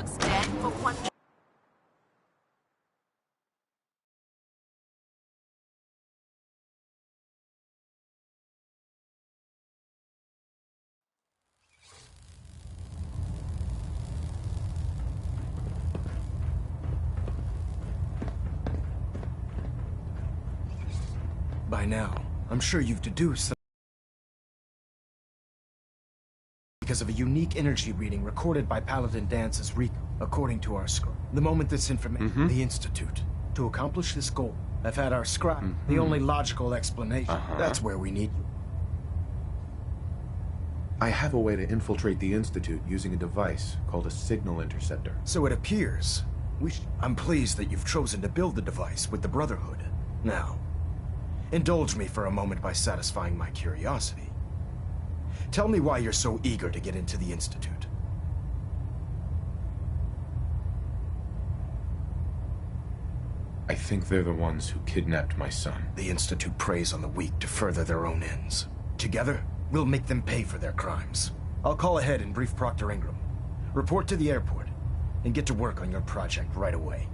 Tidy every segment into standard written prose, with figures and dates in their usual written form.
looks dead, but one... By now, I'm sure you've deduced that because of a unique energy reading recorded by Paladin Dance's Rico, according to our scribe. The moment this information... The Institute. To accomplish this goal, I've had our scribe, the only logical explanation. That's where we need you. I have a way to infiltrate the Institute using a device called a signal interceptor. So it appears, I'm pleased that you've chosen to build the device with the Brotherhood. Now, indulge me for a moment by satisfying my curiosity. Tell me why you're so eager to get into the Institute. I think they're the ones who kidnapped my son. The Institute preys on the weak to further their own ends. Together, we'll make them pay for their crimes. I'll call ahead and brief Proctor Ingram. Report to the airport, and get to work on your project right away.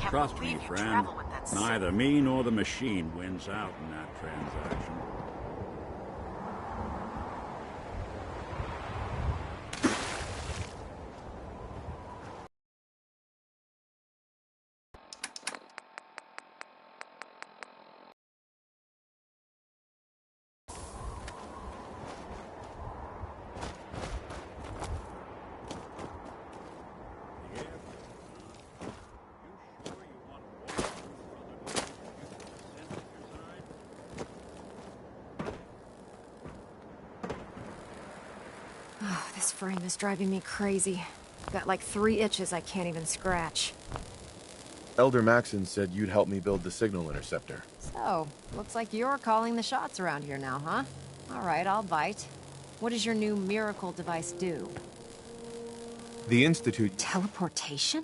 Trust me, friend. Neither me nor the machine wins out in that transaction. This frame is driving me crazy. Got like 3 itches I can't even scratch. Elder Maxon said you'd help me build the signal interceptor. So, looks like you're calling the shots around here now, huh? Alright, I'll bite. What does your new miracle device do? The Institute... Teleportation?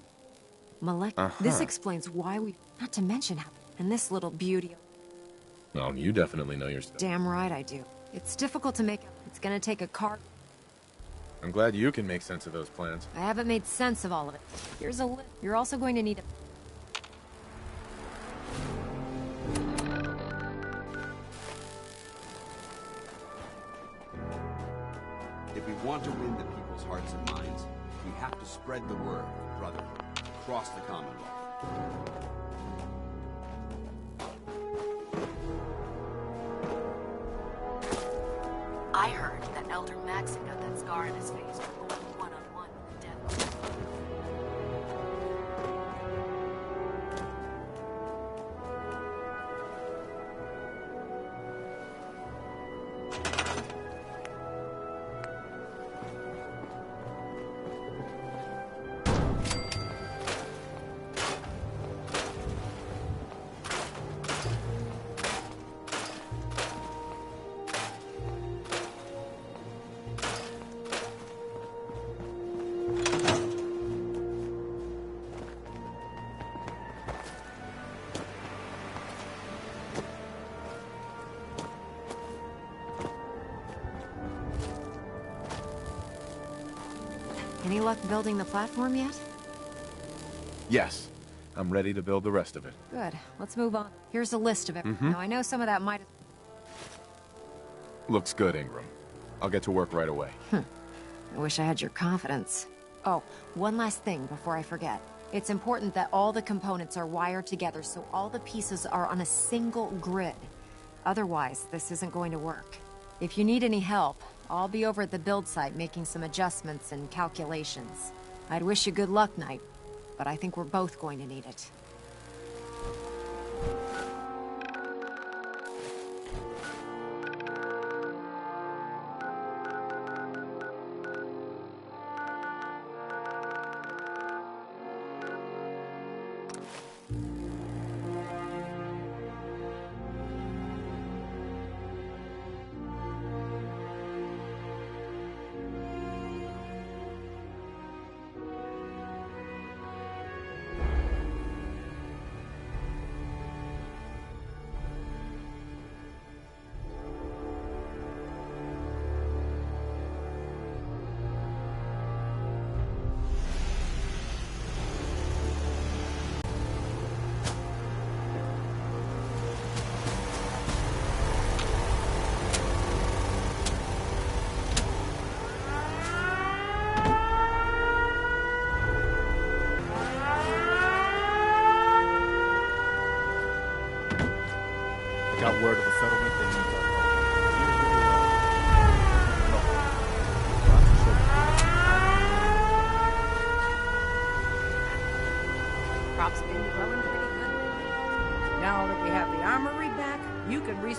This explains why we... Not to mention how... And this little beauty... Well, you definitely know your stuff. Damn right I do. It's difficult to make... It's gonna take a car... I'm glad you can make sense of those plans. I haven't made sense of all of it. Here's a list. You're also going to need a... If we want to win the people's hearts and minds, we have to spread the word of brotherhood across the Commonwealth. I heard that Elder Maxon got that scar on his face from going one-on-one with the devil. Any luck building the platform yet? Yes. I'm ready to build the rest of it. Good. Let's move on. Here's a list of it. Now, I know some of that might... Looks good, Ingram. I'll get to work right away. I wish I had your confidence. Oh, one last thing before I forget. It's important that all the components are wired together so all the pieces are on a single grid. Otherwise, this isn't going to work. If you need any help, I'll be over at the build site making some adjustments and calculations. I'd wish you good luck, Knight, but I think we're both going to need it.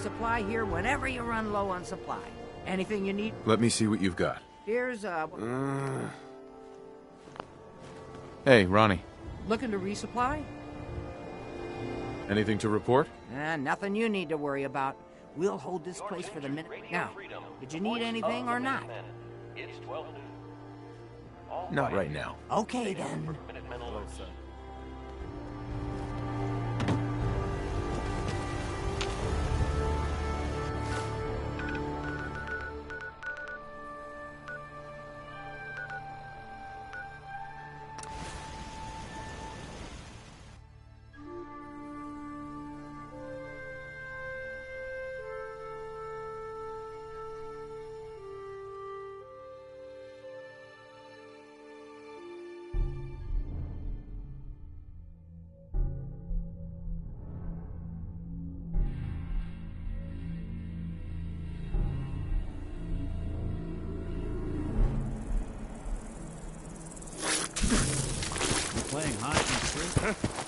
resupply here whenever you run low on supply. Anything you need? Let me see what you've got. Here's, Hey, Ronnie. looking to resupply? Anything to report? Nothing you need to worry about. We'll hold this place for the minute. Now, did you need anything or not? Not right now. Okay, then. Playing hide and seek?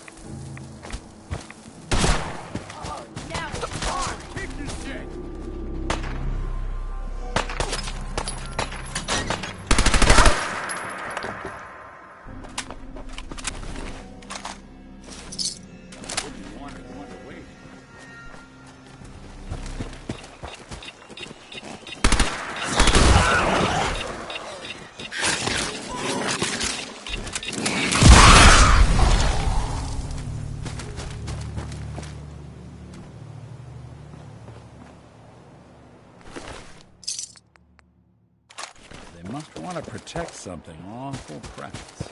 They must want to protect something awful precious.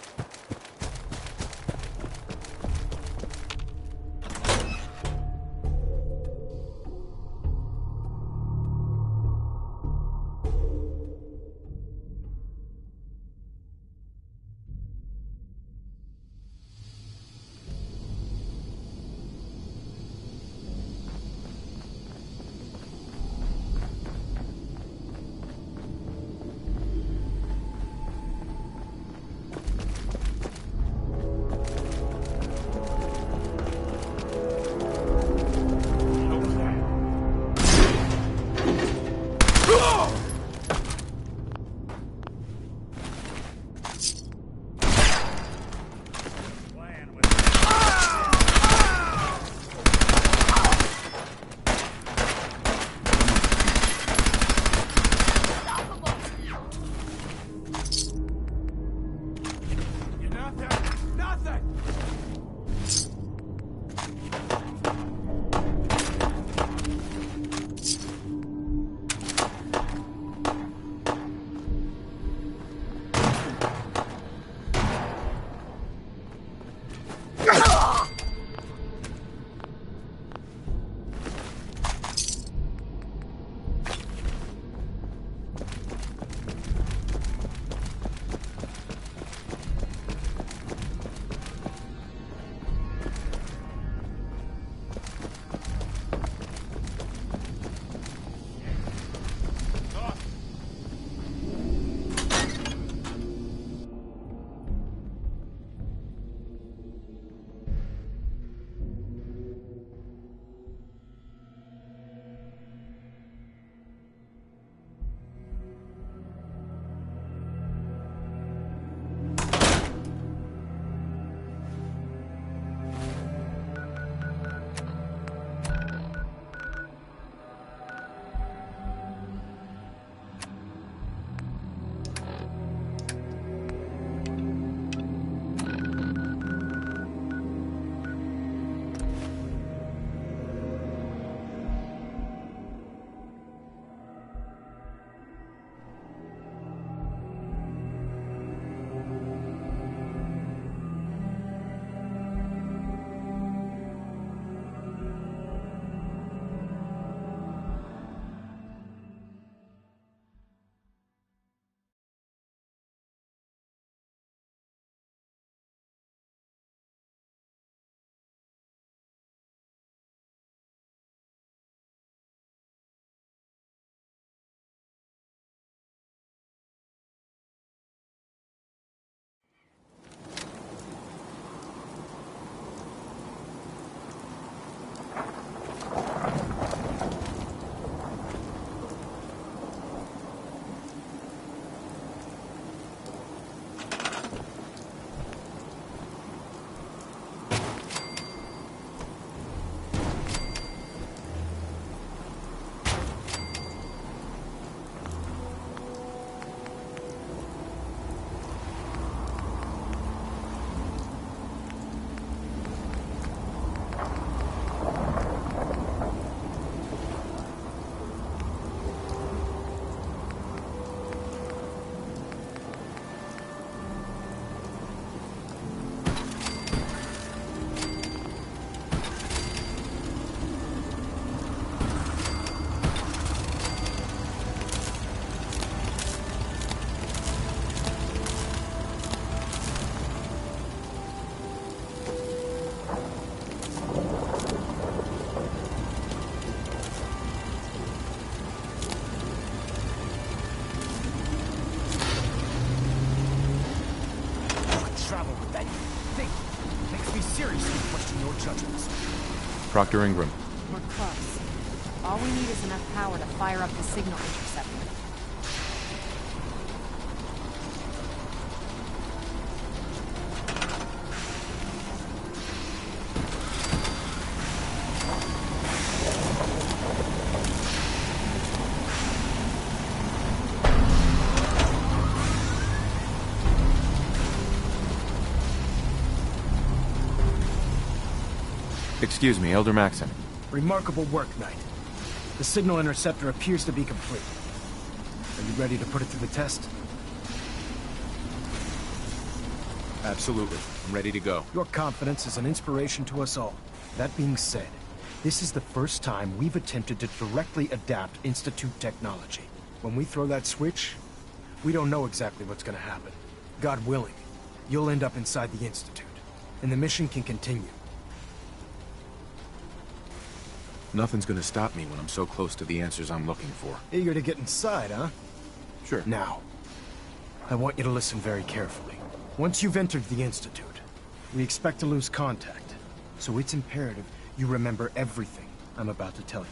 Proctor Ingram. We're close. All we need is enough power to fire up the signal interceptor. Excuse me, Elder Maxon. Remarkable work, Knight. The signal interceptor appears to be complete. Are you ready to put it to the test? Absolutely. I'm ready to go. Your confidence is an inspiration to us all. That being said, this is the first time we've attempted to directly adapt Institute technology. When we throw that switch, we don't know exactly what's gonna happen. God willing, you'll end up inside the Institute, and the mission can continue. Nothing's gonna stop me when I'm so close to the answers I'm looking for. Eager to get inside, huh? Sure. Now, I want you to listen very carefully. Once you've entered the Institute, we expect to lose contact, so it's imperative you remember everything I'm about to tell you.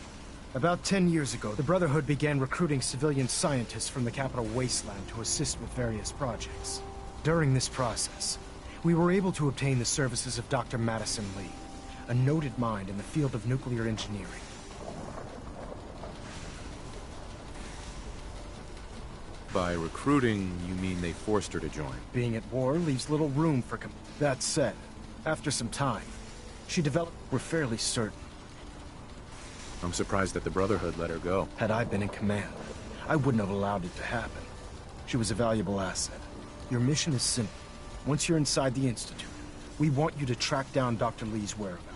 About 10 years ago, the Brotherhood began recruiting civilian scientists from the capital wasteland to assist with various projects. During this process, we were able to obtain the services of Dr. Madison Lee, a noted mind in the field of nuclear engineering. By recruiting, you mean they forced her to join? Being at war leaves little room for That said, after some time, she developed... We're fairly certain. I'm surprised that the Brotherhood let her go. Had I been in command, I wouldn't have allowed it to happen. She was a valuable asset. Your mission is simple. Once you're inside the Institute, we want you to track down Dr. Lee's whereabouts.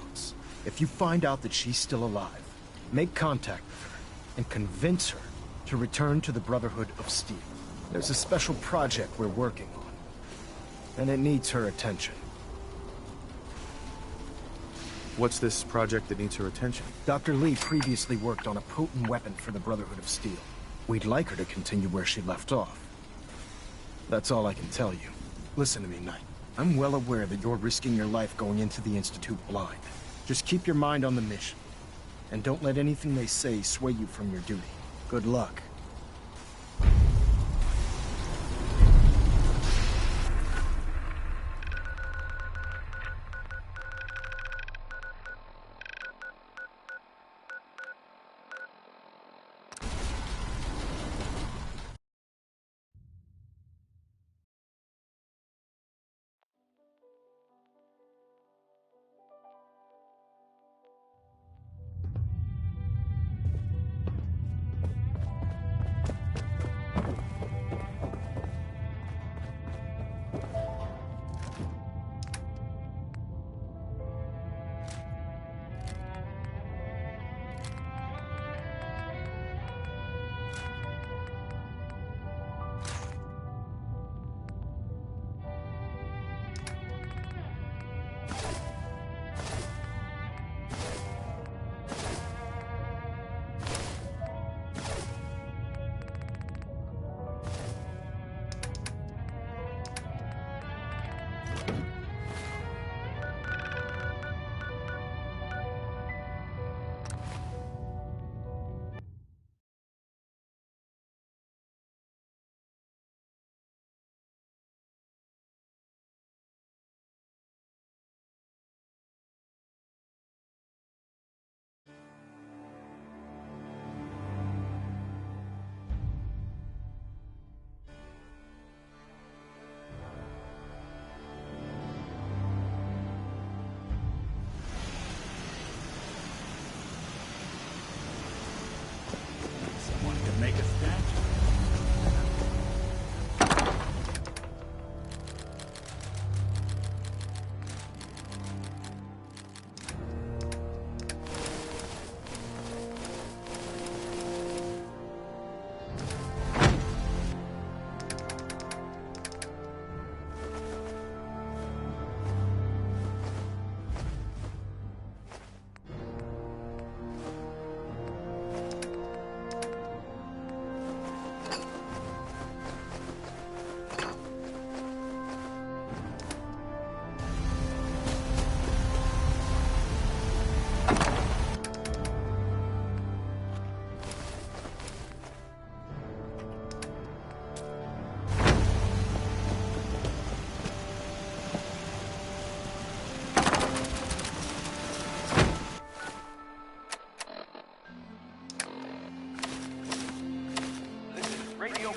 If you find out that she's still alive, make contact with her and convince her to return to the Brotherhood of Steel. There's a special project we're working on, and it needs her attention. What's this project that needs her attention? Dr. Lee previously worked on a potent weapon for the Brotherhood of Steel. We'd like her to continue where she left off. That's all I can tell you. Listen to me, Knight. I'm well aware that you're risking your life going into the Institute blind. Just keep your mind on the mission, and don't let anything they say sway you from your duty. Good luck.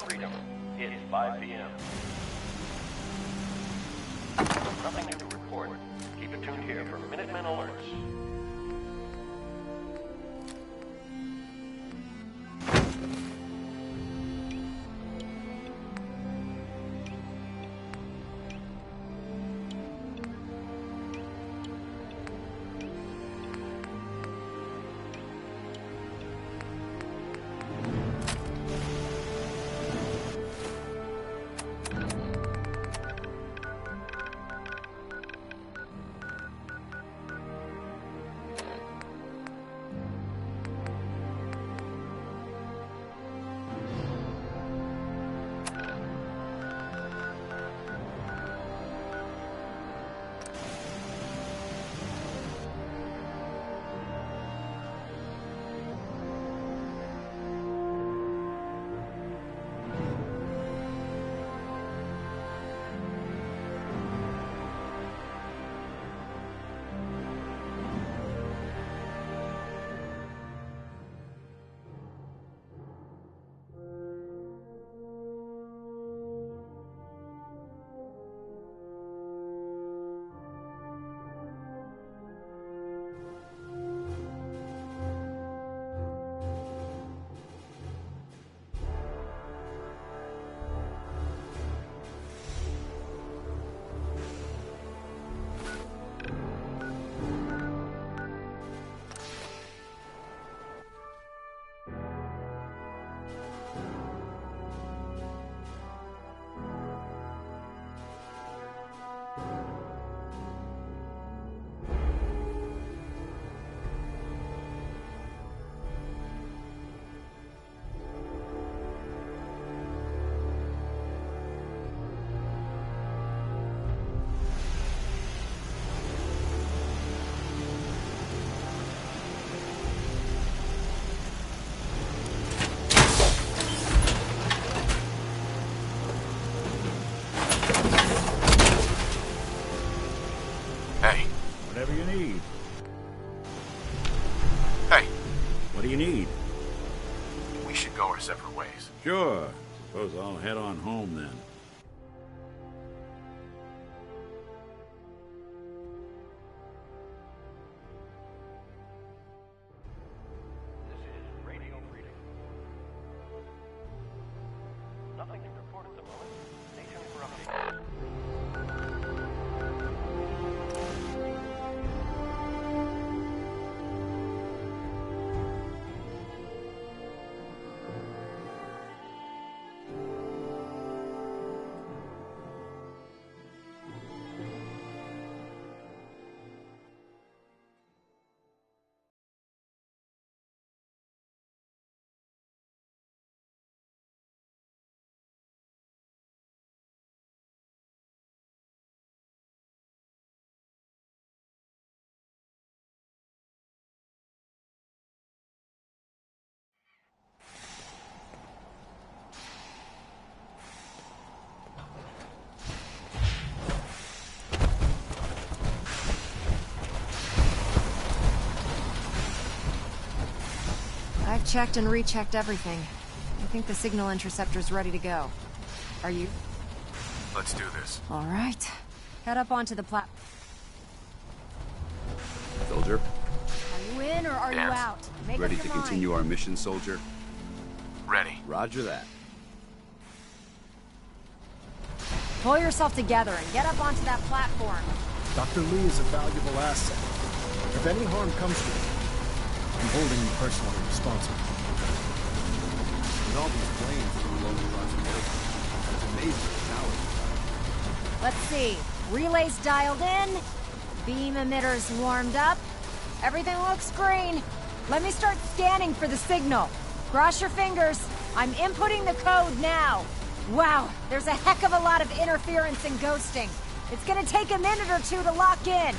Freedom. It's 5 p.m. Nothing new to report. Keep it tuned here for Minutemen alerts. Whatever you need. Hey. What do you need? We should go our separate ways. Sure. Suppose I'll head on home then. This is Radio Freedom. Nothing to report at the moment. Stay tuned for updates. I've checked and rechecked everything. I think the signal interceptor's ready to go. Are you? Let's do this. All right. Head up onto the platform. Soldier, Are you in or are you Yes. out? Make ready up to your mind. continue our mission, soldier? Ready. Roger that. Pull yourself together and get up onto that platform. Dr. Lee is a valuable asset. If any harm comes to him, I'm holding you personally responsible. With all these planes flew over across the ocean, it's amazing the towers. Let's see. Relays dialed in. Beam emitters warmed up. Everything looks green. Let me start scanning for the signal. Cross your fingers. I'm inputting the code now. Wow, there's a heck of a lot of interference and ghosting. It's gonna take a minute or two to lock in.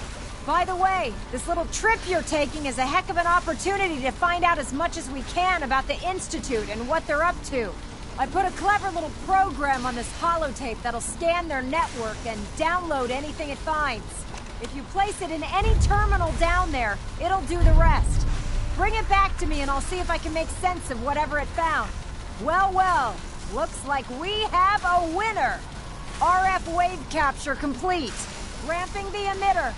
By the way, this little trip you're taking is a heck of an opportunity to find out as much as we can about the Institute and what they're up to. I put a clever little program on this holotape that'll scan their network and download anything it finds. If you place it in any terminal down there, it'll do the rest. Bring it back to me and I'll see if I can make sense of whatever it found. Well, well, Looks like we have a winner! RF wave capture complete. Ramping the emitter.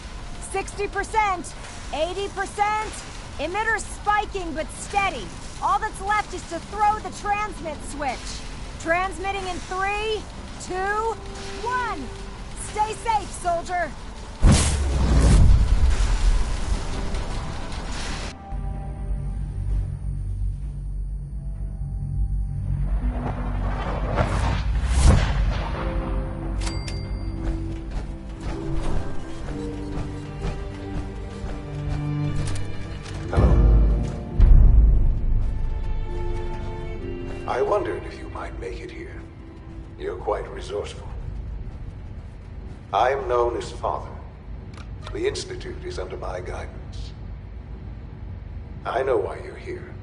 60%, 80%. Emitter spiking but steady. All that's left is to throw the transmit switch. Transmitting in 3, 2, 1. Stay safe, soldier. I wondered if you might make it here. You're quite resourceful. I am known as Father. The Institute is under my guidance. I know why you're here.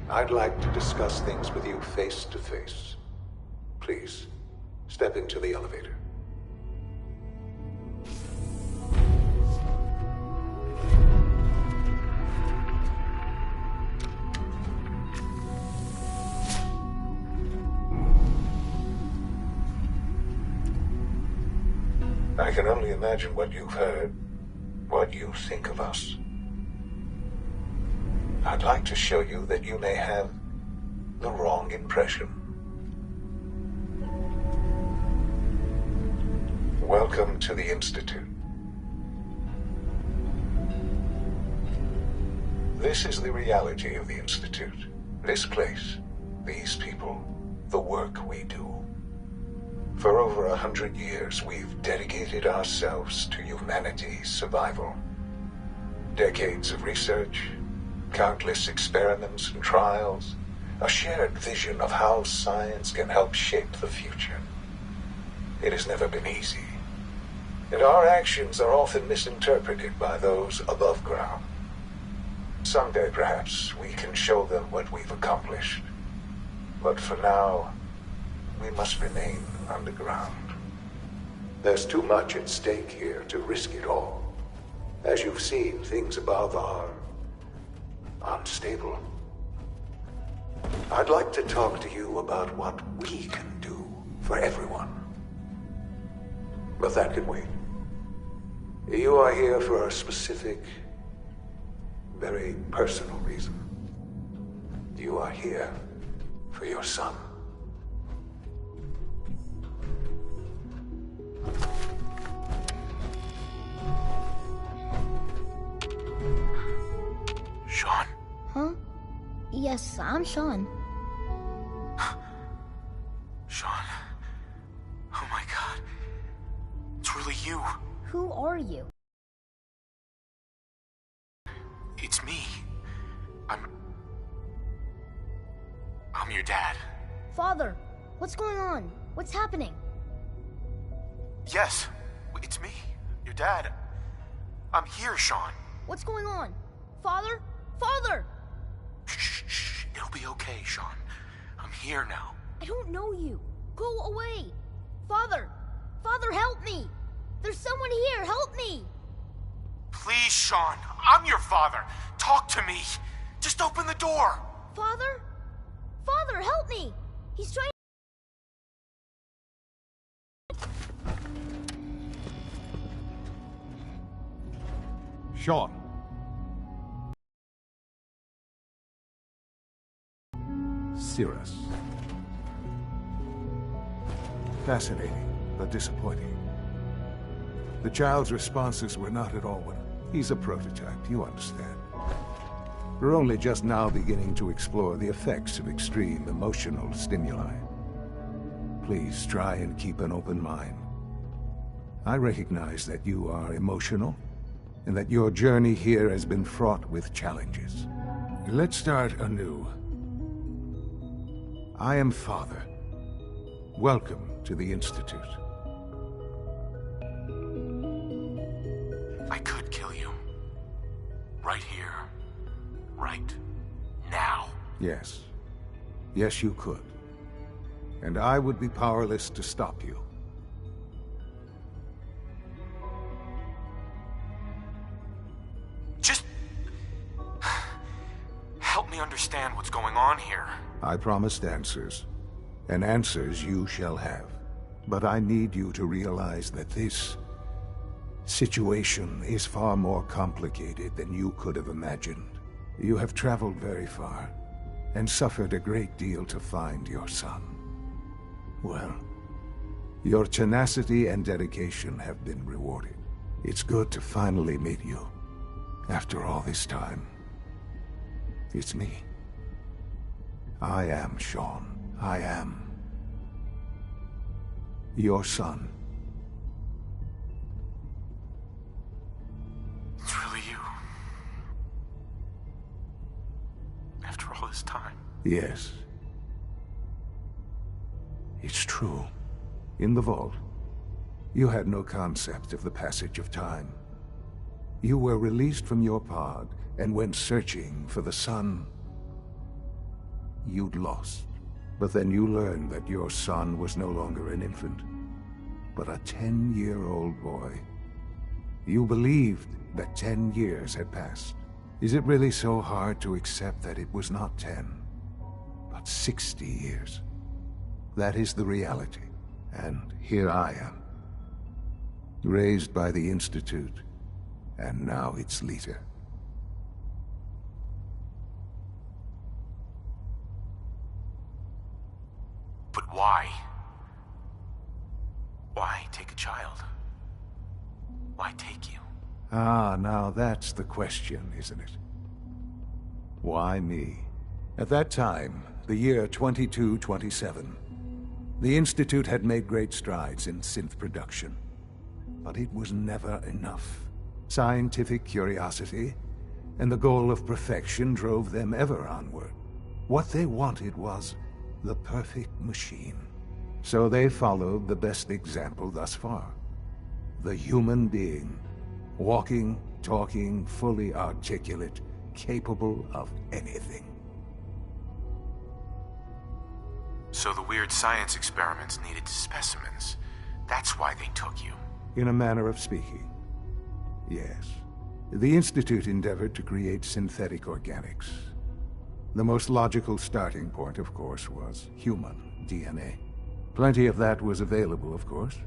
I'd like to discuss things with you face to face. Please, step into the elevator. I can only imagine what you've heard, what you think of us. I'd like to show you that you may have the wrong impression. Welcome to the Institute. This is the reality of the Institute. This place, these people, the work we do. For over 100 years, we've dedicated ourselves to humanity's survival. Decades of research, countless experiments and trials, a shared vision of how science can help shape the future. It has never been easy, and our actions are often misinterpreted by those above ground. Someday, perhaps, we can show them what we've accomplished. But for now, we must remain underground. There's too much at stake here to risk it all. As you've seen, things above are unstable. I'd like to talk to you about what we can do for everyone. But that can wait. You are here for a specific, very personal reason. You are here for your son. Sean? Huh? Yes, I'm Sean. Sean. Oh my god. It's really you. Who are you? It's me. I'm your dad. Father, what's going on? What's happening? Yes, it's me, your dad. I'm here, Sean. What's going on? Father? Father! Shh. It'll be okay, Sean. I'm here now. I don't know you. Go away. Father! Father, help me! There's someone here, help me! Please, Sean. I'm your father. Talk to me. Just open the door. Father? Father, help me! He's trying. Sean. Cirrus. Fascinating, but disappointing. The child's responses were not at all what... He's a prototype, you understand. We're only just now beginning to explore the effects of extreme emotional stimuli. Please try and keep an open mind. I recognize that you are emotional, and that your journey here has been fraught with challenges. Let's start anew. I am Father. Welcome to the Institute. I could kill you. Right here. Right now. Yes. Yes, you could. And I would be powerless to stop you. Just... help me understand what's going on here. I promised answers. and answers you shall have. But I need you to realize that this situation is far more complicated than you could have imagined. You have traveled very far, and suffered a great deal to find your son. Well, your tenacity and dedication have been rewarded. It's good to finally meet you, after all this time. It's me. I am Shaun. I am your son. It's really you. After all this time. Yes. It's true. In the vault, you had no concept of the passage of time. You were released from your pod and went searching for the son you'd lost. But then you learned that your son was no longer an infant, but a 10-year-old boy. You believed that 10 years had passed. Is it really so hard to accept that it was not 10, but 60 years? That is the reality. And here I am, raised by the Institute, and now its leader. But why? Why take a child? Why take you? Ah, now that's the question, isn't it? Why me? At that time, the year 2227, the Institute had made great strides in synth production. But it was never enough. Scientific curiosity and the goal of perfection drove them ever onward. What they wanted was the perfect machine. So they followed the best example thus far. The human being. Walking, talking, fully articulate, capable of anything. So the weird science experiments needed specimens. That's why they took you. In a manner of speaking, yes. The Institute endeavored to create synthetic organics. The most logical starting point, of course, was human DNA. Plenty of that was available, of course.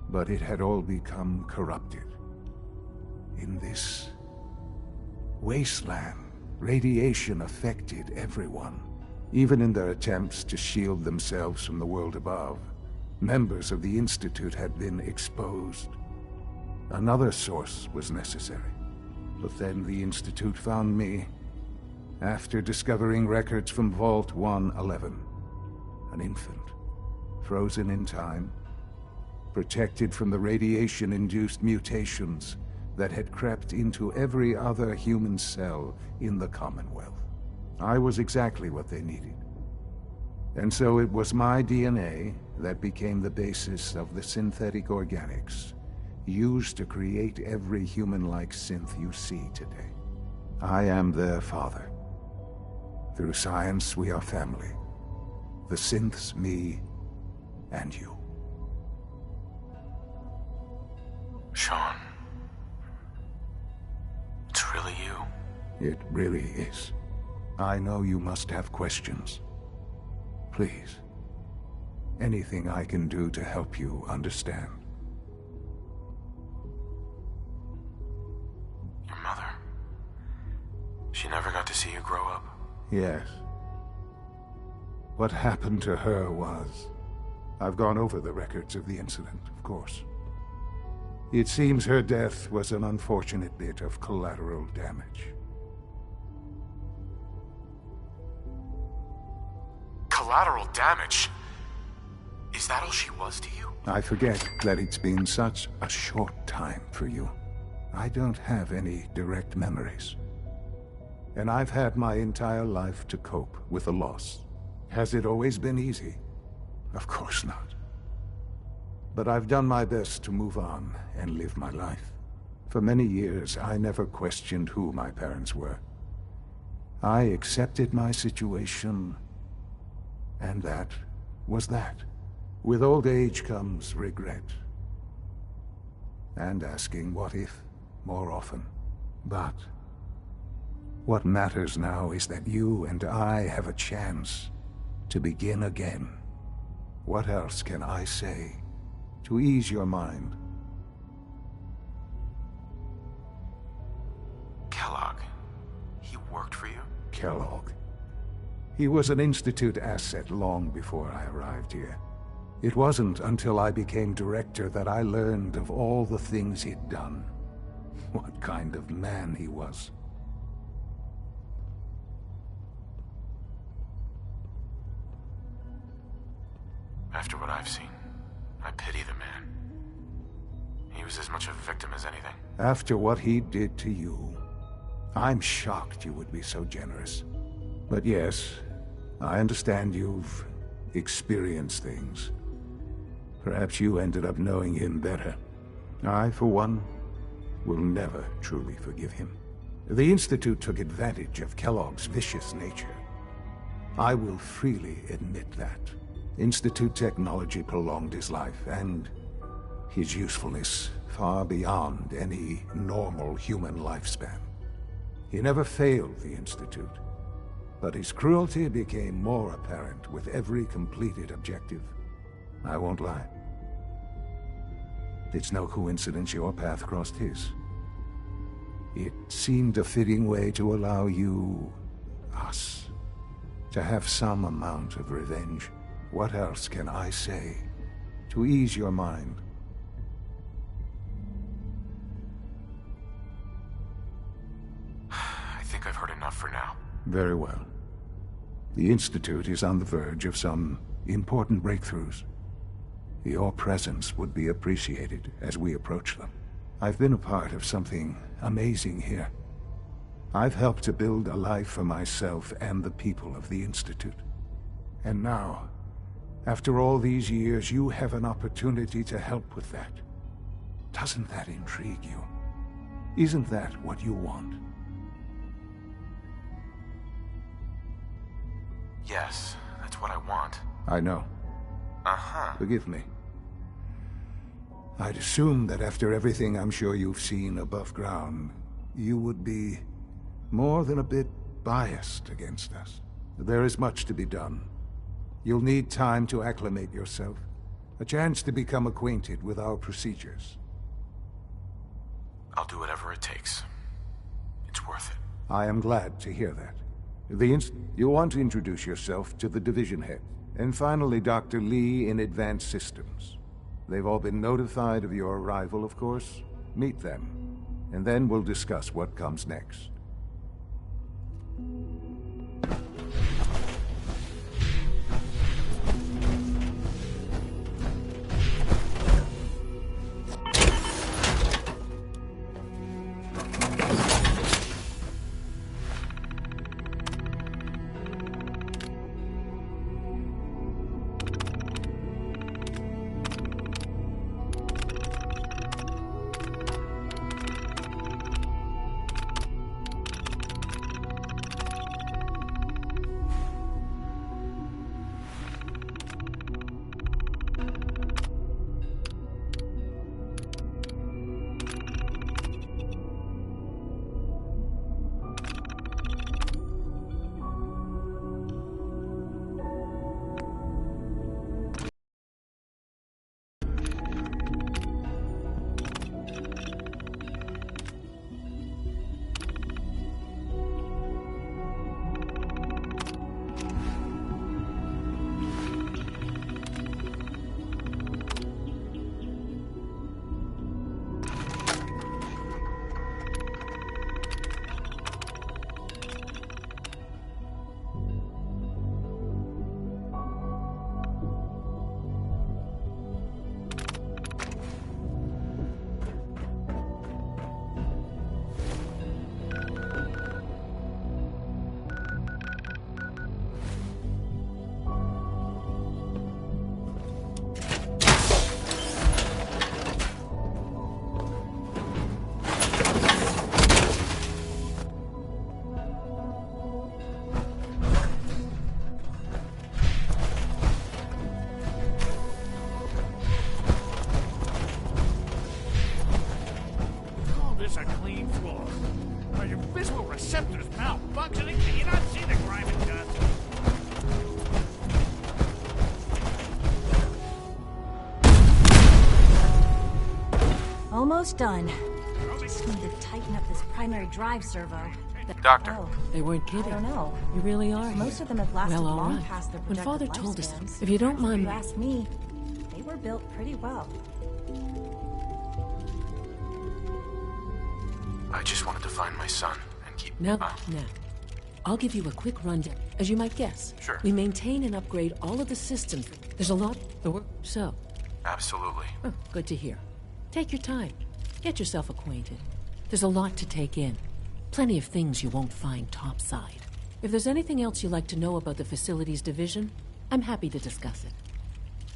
But it had all become corrupted. In this wasteland, radiation affected everyone. Even in their attempts to shield themselves from the world above, members of the Institute had been exposed. Another source was necessary. But then the Institute found me, after discovering records from Vault 111. An infant, frozen in time, protected from the radiation-induced mutations that had crept into every other human cell in the Commonwealth. I was exactly what they needed. And so it was my DNA that became the basis of the synthetic organics used to create every human-like synth you see today. I am their father. Through science, we are family. The synths, me, and you. Shaun. It's really you. It really is. I know you must have questions. Please. Anything I can do to help you understand. Your mother. She never got to see you grow up? Yes. What happened to her was... I've gone over the records of the incident, of course. It seems her death was an unfortunate bit of collateral damage. Collateral damage? Is that all she was to you? I forget that it's been such a short time for you. I don't have any direct memories. And I've had my entire life to cope with the loss. Has it always been easy? Of course not. But I've done my best to move on and live my life. For many years, I never questioned who my parents were. I accepted my situation, and that was that. With old age comes regret. And asking what if more often. But what matters now is that you and I have a chance to begin again. What else can I say to ease your mind? Kellogg. He worked for you? Kellogg. He was an Institute asset long before I arrived here. It wasn't until I became director that I learned of all the things he'd done. What kind of man he was. After what I've seen, I pity the man. He was as much a victim as anything. After what he did to you, I'm shocked you would be so generous. But yes, I understand you've experienced things. Perhaps you ended up knowing him better. I, for one, will never truly forgive him. The Institute took advantage of Kellogg's vicious nature. I will freely admit that. Institute technology prolonged his life, and his usefulness far beyond any normal human lifespan. He never failed the Institute, but his cruelty became more apparent with every completed objective. I won't lie. It's no coincidence your path crossed his. It seemed a fitting way to allow you, us, to have some amount of revenge. What else can I say to ease your mind? I think I've heard enough for now. Very well. The Institute is on the verge of some important breakthroughs. Your presence would be appreciated as we approach them. I've been a part of something amazing here. I've helped to build a life for myself and the people of the Institute. And now, after all these years, you have an opportunity to help with that. Doesn't that intrigue you? Isn't that what you want? Yes, that's what I want. I know. Uh-huh. Forgive me. I'd assume that after everything I'm sure you've seen above ground, you would be more than a bit biased against us. There is much to be done. You'll need time to acclimate yourself, a chance to become acquainted with our procedures. I'll do whatever it takes. It's worth it. I am glad to hear that. You'll want to introduce yourself to the division head, and finally Dr. Lee in Advanced Systems. They've all been notified of your arrival, of course. Meet them, and then we'll discuss what comes next. Almost done. Just need to tighten up this primary drive servo. Doctor. Oh, They weren't kidding. I don't know. You really are. Most of them have lasted Well, all long right. past their When projected Father told us, lifespans. if you don't mind... If you ask me, they were built pretty well. I just wanted to find my son and keep... Now, I'll give you a quick rundown. As you might guess, Sure. we maintain and upgrade all of the systems. There's a lot to work. So, Absolutely. oh, good to hear. Take your time. Get yourself acquainted. There's a lot to take in. Plenty of things you won't find topside. If there's anything else you'd like to know about the facilities division, I'm happy to discuss it.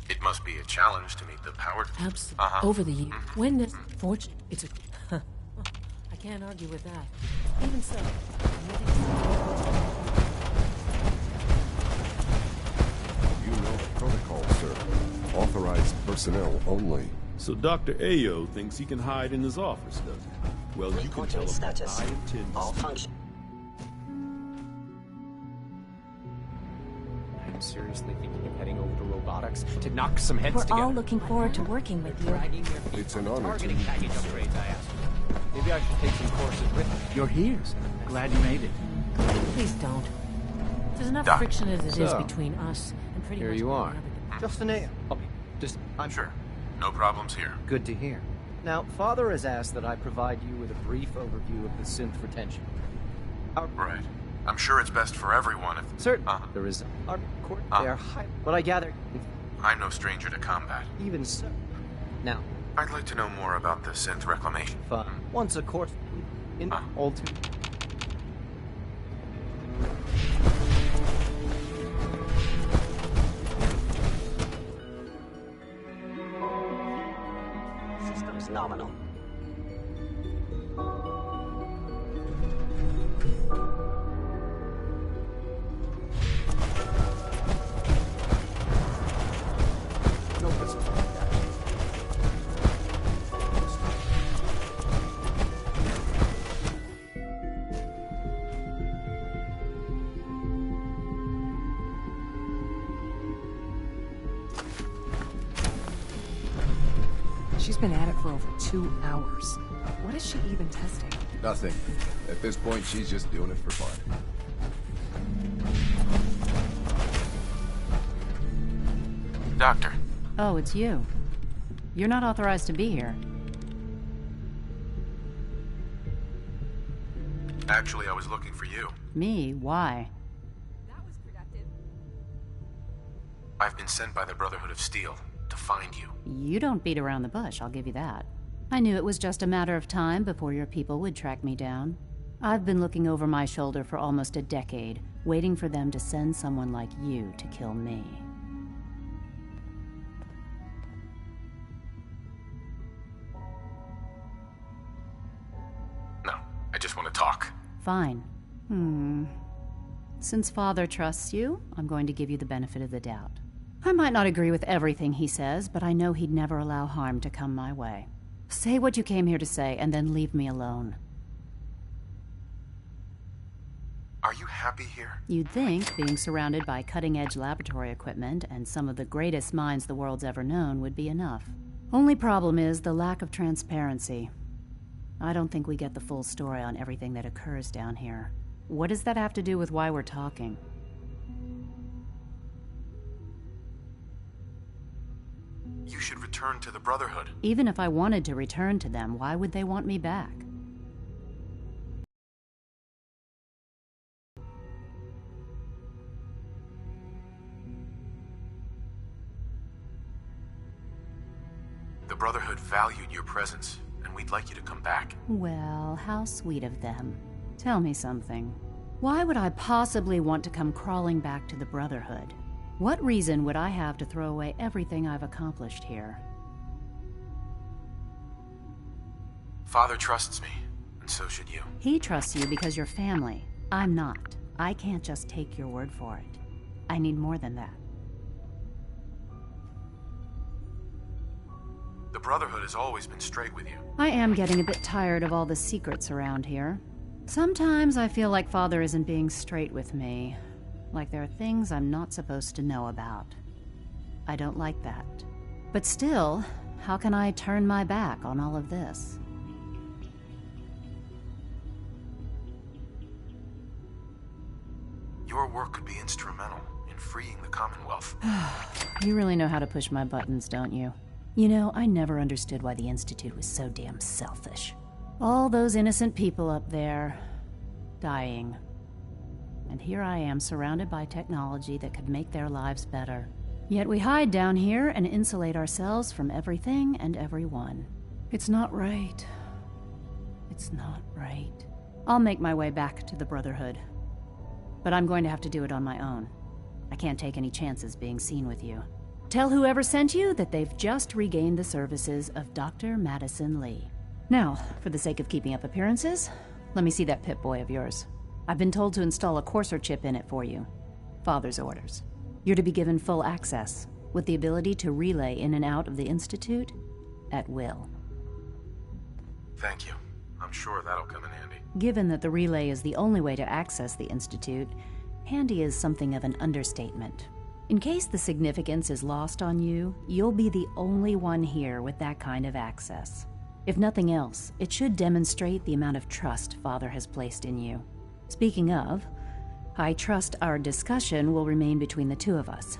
It must be a challenge to meet the power... Absolutely. Over the years, when this fortune, it's a... I can't argue with that. Even so, You know the protocol, sir. Authorized personnel only. So Dr. Ayo thinks he can hide in his office, does he? Well, you can tell him status. I intend to... All function. I'm seriously thinking of heading over to robotics to knock some heads together. We're all looking forward to working with you. It's an honor to Targeting meet package you, sir. upgrades, I asked. Maybe I should take some courses with him. You're here, sir. Glad you made it. please don't. There's enough Doc. friction as it is So, between us and pretty Here much you all are. the other Just an A. I'm sure. No problems here. Good to hear. Now, Father has asked that I provide you with a brief overview of the synth retention. Right. I'm sure it's best for everyone if... Certain. There is our court. They are high. But I gather. I'm no stranger to combat. Even so. Now. I'd like to know more about the synth reclamation. Fun. Once a court. In all too. Systems nominal. No business. She's been at it for over 2 hours. What is she even testing? Nothing. At this point, she's just doing it for fun. Doctor. Oh, it's you. You're not authorized to be here. Actually, I was looking for you. Me? Why? I've been sent by the Brotherhood of Steel to find you. You don't beat around the bush, I'll give you that. I knew it was just a matter of time before your people would track me down. I've been looking over my shoulder for almost a decade, waiting for them to send someone like you to kill me. No, I just want to talk. Fine. Since Father trusts you, I'm going to give you the benefit of the doubt. I might not agree with everything he says, but I know he'd never allow harm to come my way. Say what you came here to say, and then leave me alone. Are you happy here? You'd think being surrounded by cutting-edge laboratory equipment and some of the greatest minds the world's ever known would be enough. Only problem is the lack of transparency. I don't think we get the full story on everything that occurs down here. What does that have to do with why we're talking? You should return to the Brotherhood. Even if I wanted to return to them, why would they want me back? The Brotherhood valued your presence, and we'd like you to come back. Well, how sweet of them. Tell me something. Why would I possibly want to come crawling back to the Brotherhood? What reason would I have to throw away everything I've accomplished here? Father trusts me, and so should you. He trusts you because you're family. I'm not. I can't just take your word for it. I need more than that. The Brotherhood has always been straight with you. I am getting a bit tired of all the secrets around here. Sometimes I feel like Father isn't being straight with me. Like there are things I'm not supposed to know about. I don't like that. But still, how can I turn my back on all of this? Your work could be instrumental in freeing the Commonwealth. You really know how to push my buttons, don't you? You know, I never understood why the Institute was so damn selfish. All those innocent people up there, dying. And here I am, surrounded by technology that could make their lives better. Yet we hide down here and insulate ourselves from everything and everyone. It's not right. It's not right. I'll make my way back to the Brotherhood. But I'm going to have to do it on my own. I can't take any chances being seen with you. Tell whoever sent you that they've just regained the services of Dr. Madison Lee. Now, for the sake of keeping up appearances, let me see that Pip-Boy of yours. I've been told to install a Courser chip in it for you. Father's orders. You're to be given full access, with the ability to relay in and out of the Institute at will. Thank you. I'm sure that'll come in handy. Given that the relay is the only way to access the Institute, handy is something of an understatement. In case the significance is lost on you, you'll be the only one here with that kind of access. If nothing else, it should demonstrate the amount of trust Father has placed in you. Speaking of, I trust our discussion will remain between the two of us.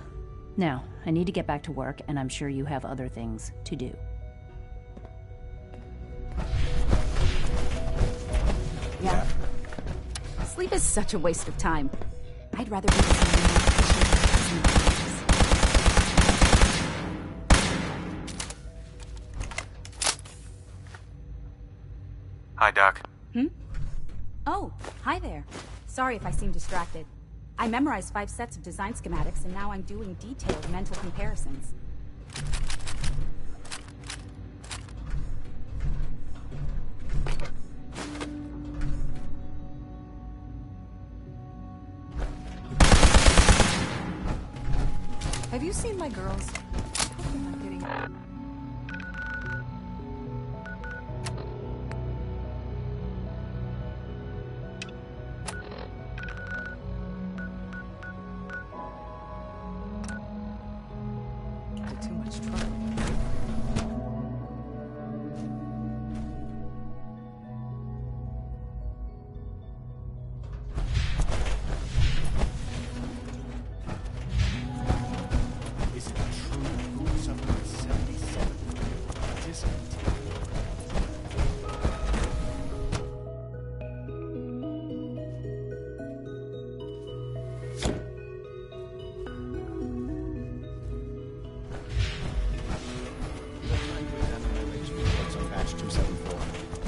Now, I need to get back to work, and I'm sure you have other things to do. Yeah. Sleep is such a waste of time. I'd rather be with someone more efficient. Hi, Doc. Oh, hi there. Sorry if I seem distracted. I memorized 5 sets of design schematics, and now I'm doing detailed mental comparisons. Have you seen my girls? I'm not getting... Too much trouble. Is it true? Something 77. Discontinued.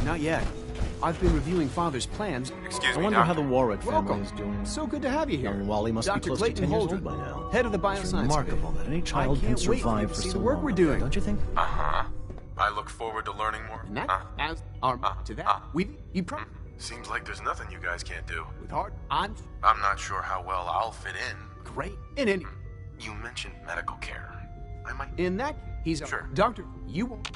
Not yet. I've been reviewing Father's plans. Excuse I me, wonder Doctor. how the Warwick family Welcome. is doing. So good to have you here. Young Wally must Dr. be close Clayton to 10 years Holder, old by now. head of the It's bioscience remarkable division. that any I child can can't wait for you survive to for see so the work long we're up there, doing. don't you think? Uh-huh. I look forward to learning more. And that adds our to that. You probably Seems like there's nothing you guys can't do. with hard on I'm not sure how well I'll fit in. great in any You mentioned medical care. I might... in that he's a Sure. doctor. You won't.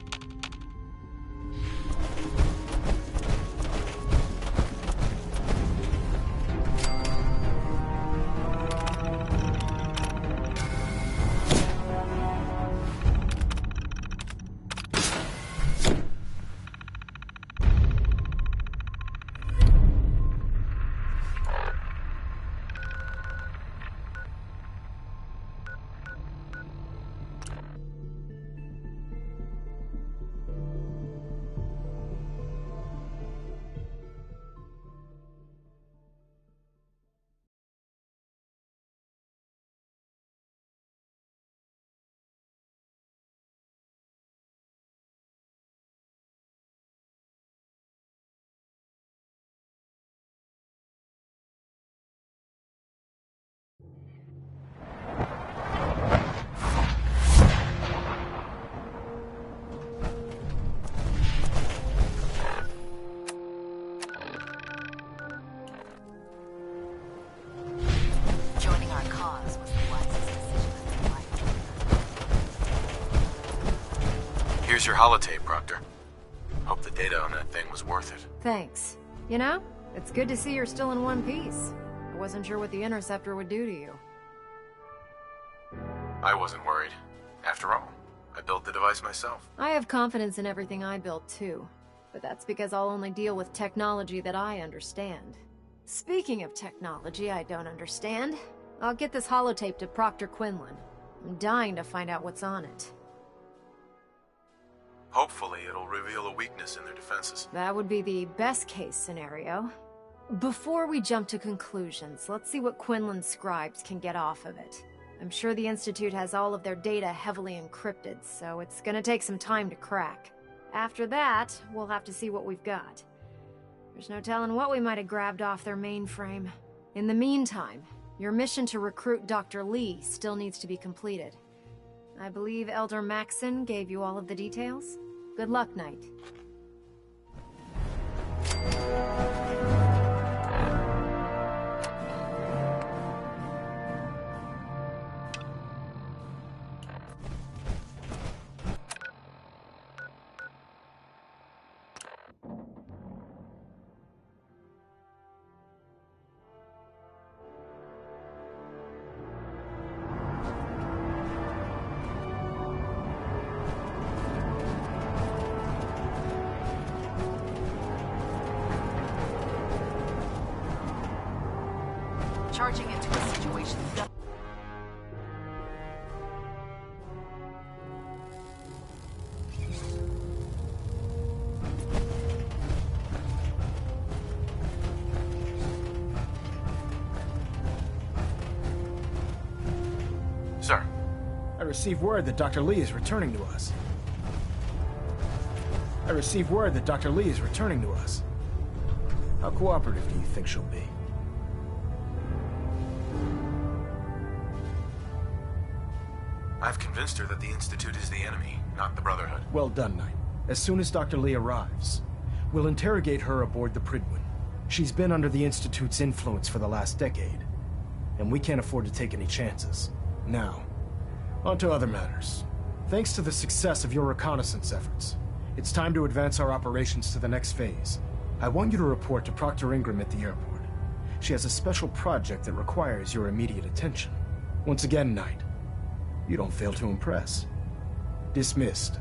Joining our cause was the wisest decision of your life. Here's your holotape, Proctor. Hope the data on that thing was worth it. Thanks. You know, it's good to see you're still in one piece. I wasn't sure what the Interceptor would do to you. I wasn't worried. After all, I built the device myself. I have confidence in everything I build too, but that's because I'll only deal with technology that I understand. Speaking of technology I don't understand, I'll get this holotape to Proctor Quinlan. I'm dying to find out what's on it. Hopefully it'll reveal a weakness in their defenses. That would be the best case scenario. Before we jump to conclusions, let's see what Quinlan's scribes can get off of it. I'm sure the Institute has all of their data heavily encrypted, so it's gonna take some time to crack. After that, we'll have to see what we've got. There's no telling what we might have grabbed off their mainframe. In the meantime, your mission to recruit Dr. Lee still needs to be completed. I believe Elder Maxson gave you all of the details? Good luck, Knight. Charging into a situation. Sir. I received word that Dr. Lee is returning to us. How cooperative do you think she'll be? I've convinced her that the Institute is the enemy, not the Brotherhood. Well done, Knight. As soon as Dr. Lee arrives, we'll interrogate her aboard the Prydwen. She's been under the Institute's influence for the last decade, and we can't afford to take any chances. Now, on to other matters. Thanks to the success of your reconnaissance efforts, it's time to advance our operations to the next phase. I want you to report to Proctor Ingram at the airport. She has a special project that requires your immediate attention. Once again, Knight, you don't fail to impress. Dismissed.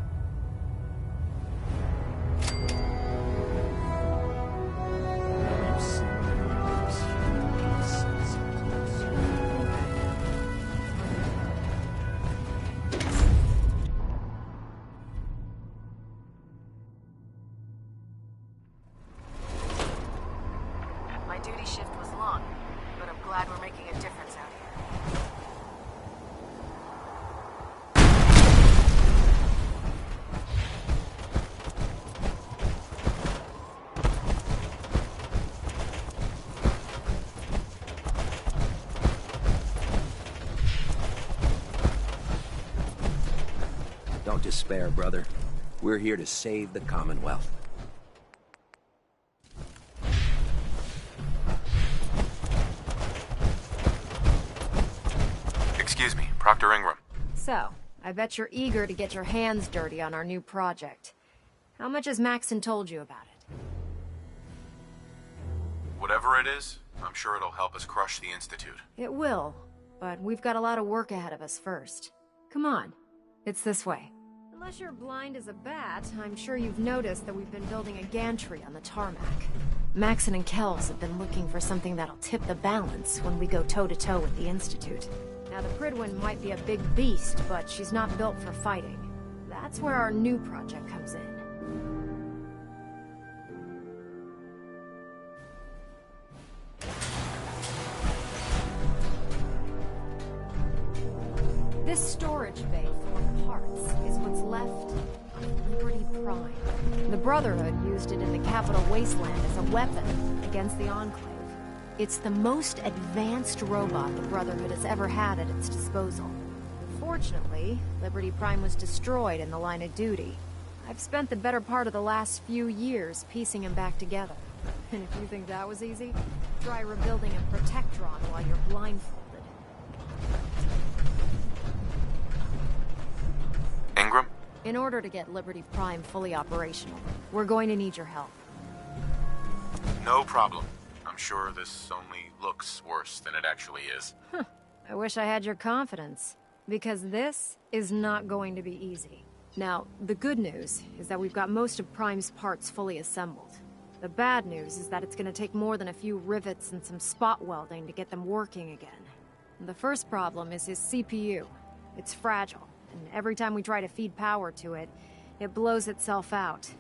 My duty shift was long, but I'm glad we're making a difference out here. Don't despair, brother. We're here to save the Commonwealth. Excuse me, Proctor Ingram. So, I bet you're eager to get your hands dirty on our new project. How much has Maxson told you about it? Whatever it is, I'm sure it'll help us crush the Institute. It will, but we've got a lot of work ahead of us first. Come on, it's this way. Unless you're blind as a bat, I'm sure you've noticed that we've been building a gantry on the tarmac. Maxson and Kells have been looking for something that'll tip the balance when we go toe-to-toe with the Institute. Now, the Prydwen might be a big beast, but she's not built for fighting. That's where our new project comes in. This storage bay full of parts is what's left of Liberty Prime. The Brotherhood used it in the Capital Wasteland as a weapon against the Enclave. It's the most advanced robot the Brotherhood has ever had at its disposal. Fortunately, Liberty Prime was destroyed in the line of duty. I've spent the better part of the last few years piecing him back together. And if you think that was easy, try rebuilding a Protectron while you're blindfolded. Ingram? In order to get Liberty Prime fully operational, we're going to need your help. No problem. I'm sure this only looks worse than it actually is. I wish I had your confidence. because this is not going to be easy. Now, the good news is that we've got most of Prime's parts fully assembled. The bad news is that it's gonna take more than a few rivets and some spot welding to get them working again. The first problem is his CPU. It's fragile, and every time we try to feed power to it, it blows itself out.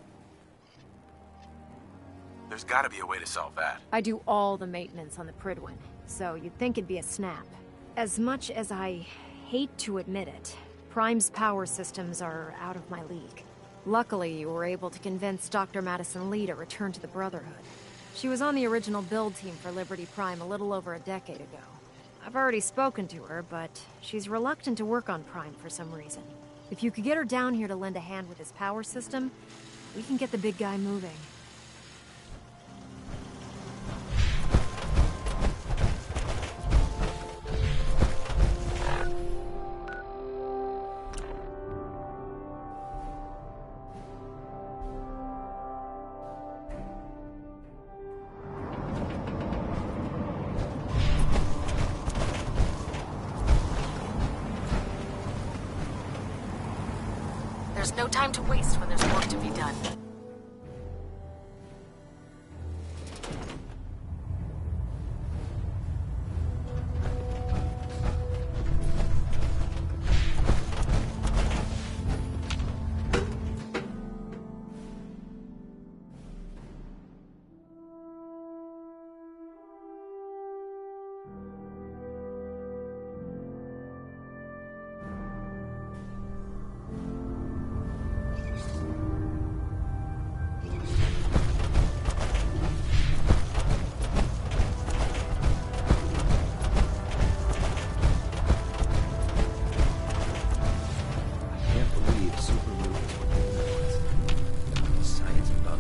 There's gotta be a way to solve that. I do all the maintenance on the Prydwen, so you'd think it'd be a snap. As much as I hate to admit it, Prime's power systems are out of my league. Luckily, you were able to convince Dr. Madison Lee to return to the Brotherhood. She was on the original build team for Liberty Prime a little over a decade ago. I've already spoken to her, but she's reluctant to work on Prime for some reason. If you could get her down here to lend a hand with his power system, we can get the big guy moving. There's no time to waste when there's work to be done.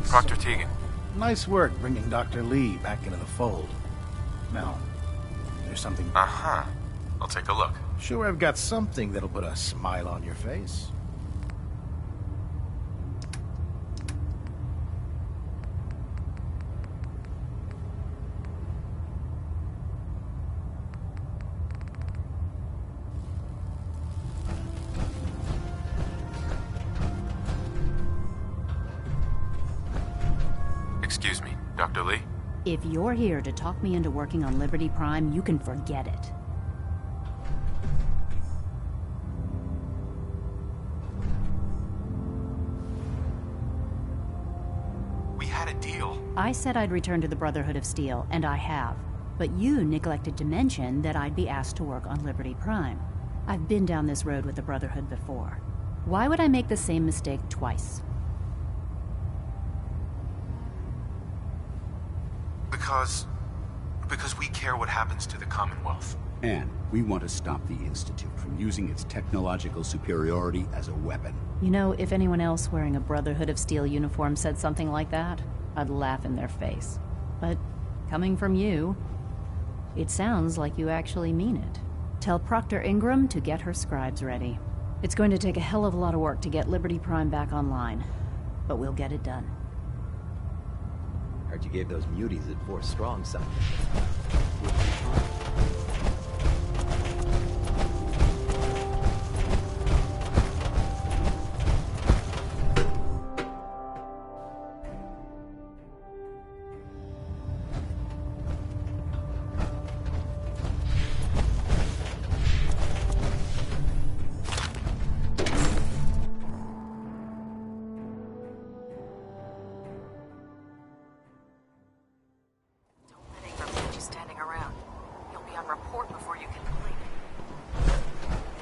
Proctor Tegan. Nice work bringing Dr. Lee back into the fold. Now, there's something... Uh-huh. I'll take a look. Sure, I've got something that'll put a smile on your face. Excuse me, Dr. Lee? If you're here to talk me into working on Liberty Prime, you can forget it. We had a deal. I said I'd return to the Brotherhood of Steel, and I have. But you neglected to mention that I'd be asked to work on Liberty Prime. I've been down this road with the Brotherhood before. Why would I make the same mistake twice? Because we care what happens to the Commonwealth. And we want to stop the Institute from using its technological superiority as a weapon. You know, if anyone else wearing a Brotherhood of Steel uniform said something like that, I'd laugh in their face. But coming from you, it sounds like you actually mean it. Tell Proctor Ingram to get her scribes ready. It's going to take a hell of a lot of work to get Liberty Prime back online, but we'll get it done. Heard you gave those muties at Force Strong something.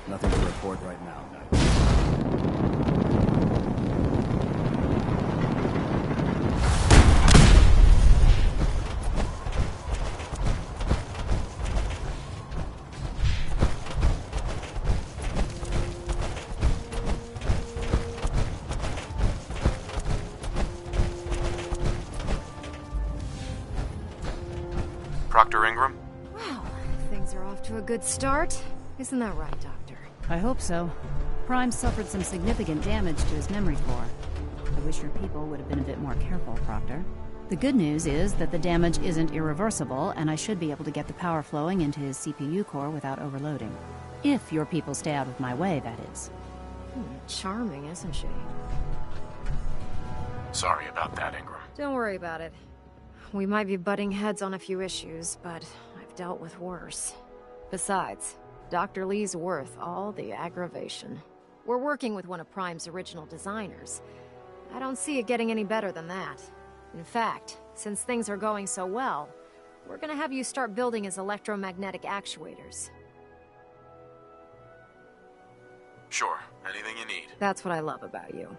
Nothing to report right now. Proctor Ingram? Wow, things are off to a good start. Isn't that right, Doctor? I hope so. Prime suffered some significant damage to his memory core. I wish your people would have been a bit more careful, Proctor. The good news is that the damage isn't irreversible, and I should be able to get the power flowing into his CPU core without overloading. If your people stay out of my way, that is. Charming, isn't she? Sorry about that, Ingram. Don't worry about it. We might be butting heads on a few issues, but I've dealt with worse. Besides, Dr. Lee's worth all the aggravation. We're working with one of Prime's original designers. I don't see it getting any better than that. In fact, since things are going so well, we're gonna have you start building his electromagnetic actuators. Sure, anything you need. That's what I love about you.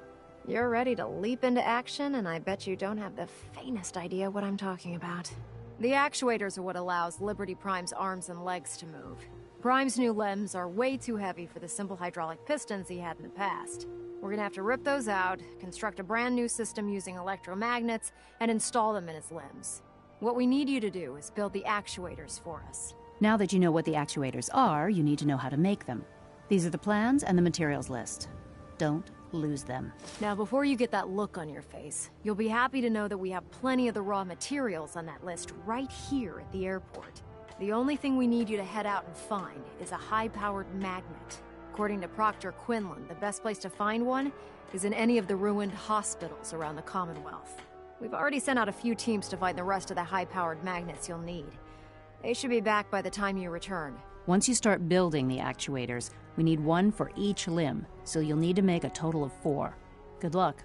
You're ready to leap into action, and I bet you don't have the faintest idea what I'm talking about. The actuators are what allows Liberty Prime's arms and legs to move. Prime's new limbs are way too heavy for the simple hydraulic pistons he had in the past. We're gonna have to rip those out, construct a brand new system using electromagnets, and install them in his limbs. What we need you to do is build the actuators for us. Now that you know what the actuators are, you need to know how to make them. These are the plans and the materials list. Don't lose them. Now, before you get that look on your face, you'll be happy to know that we have plenty of the raw materials on that list right here at the airport. The only thing we need you to head out and find is a high-powered magnet. According to Proctor Quinlan, the best place to find one is in any of the ruined hospitals around the Commonwealth. We've already sent out a few teams to find the rest of the high-powered magnets you'll need. They should be back by the time you return. Once you start building the actuators, we need one for each limb, so you'll need to make a total of 4. Good luck.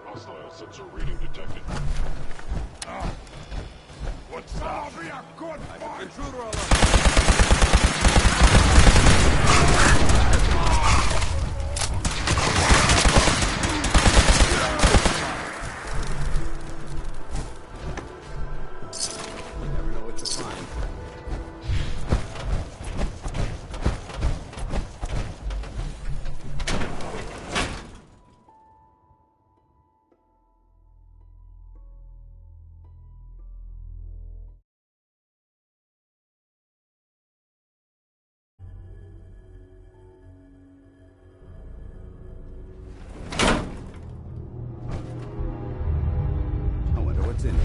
Hostile sensor reading detected. What's that? Be a good fight! Intruder alert! You never know what you'll find. I wonder what's in here.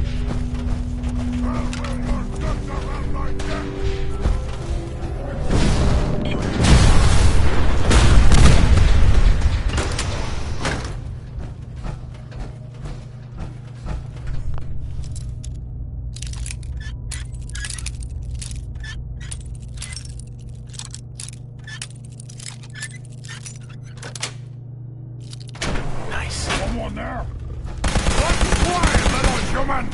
Nice. Someone there? What's quiet, little human?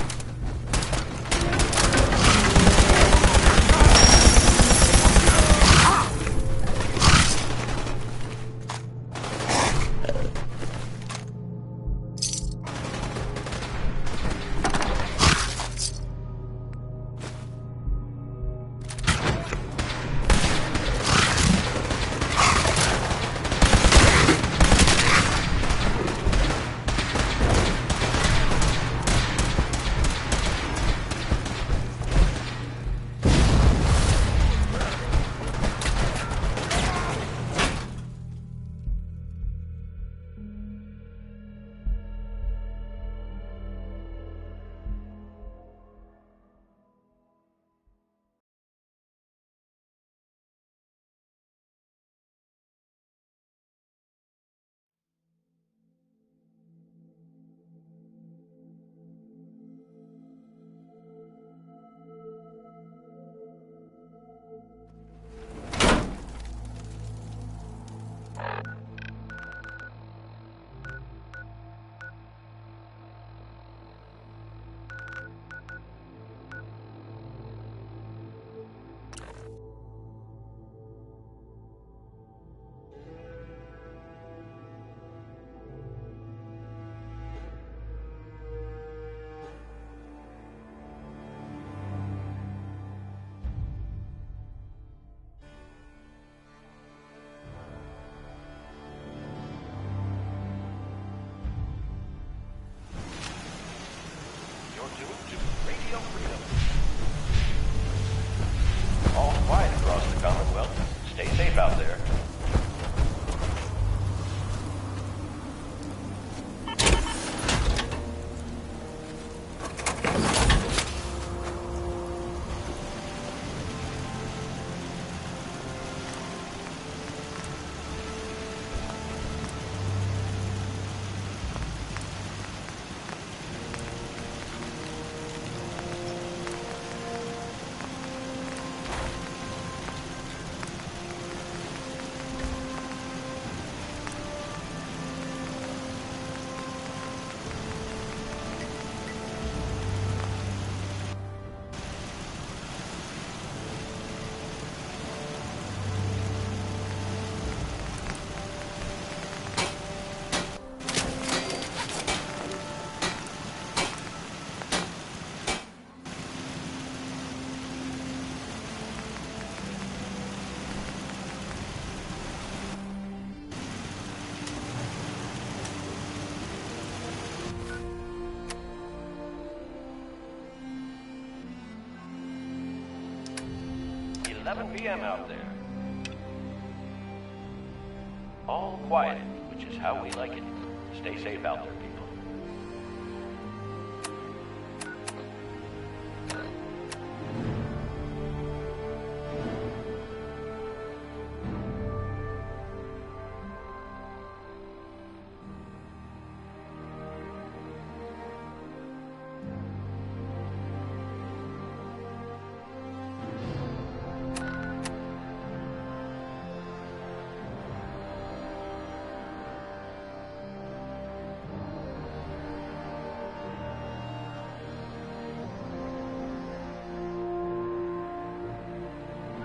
11 p.m. out there. All quiet, which is how we like it. Stay safe out there, people.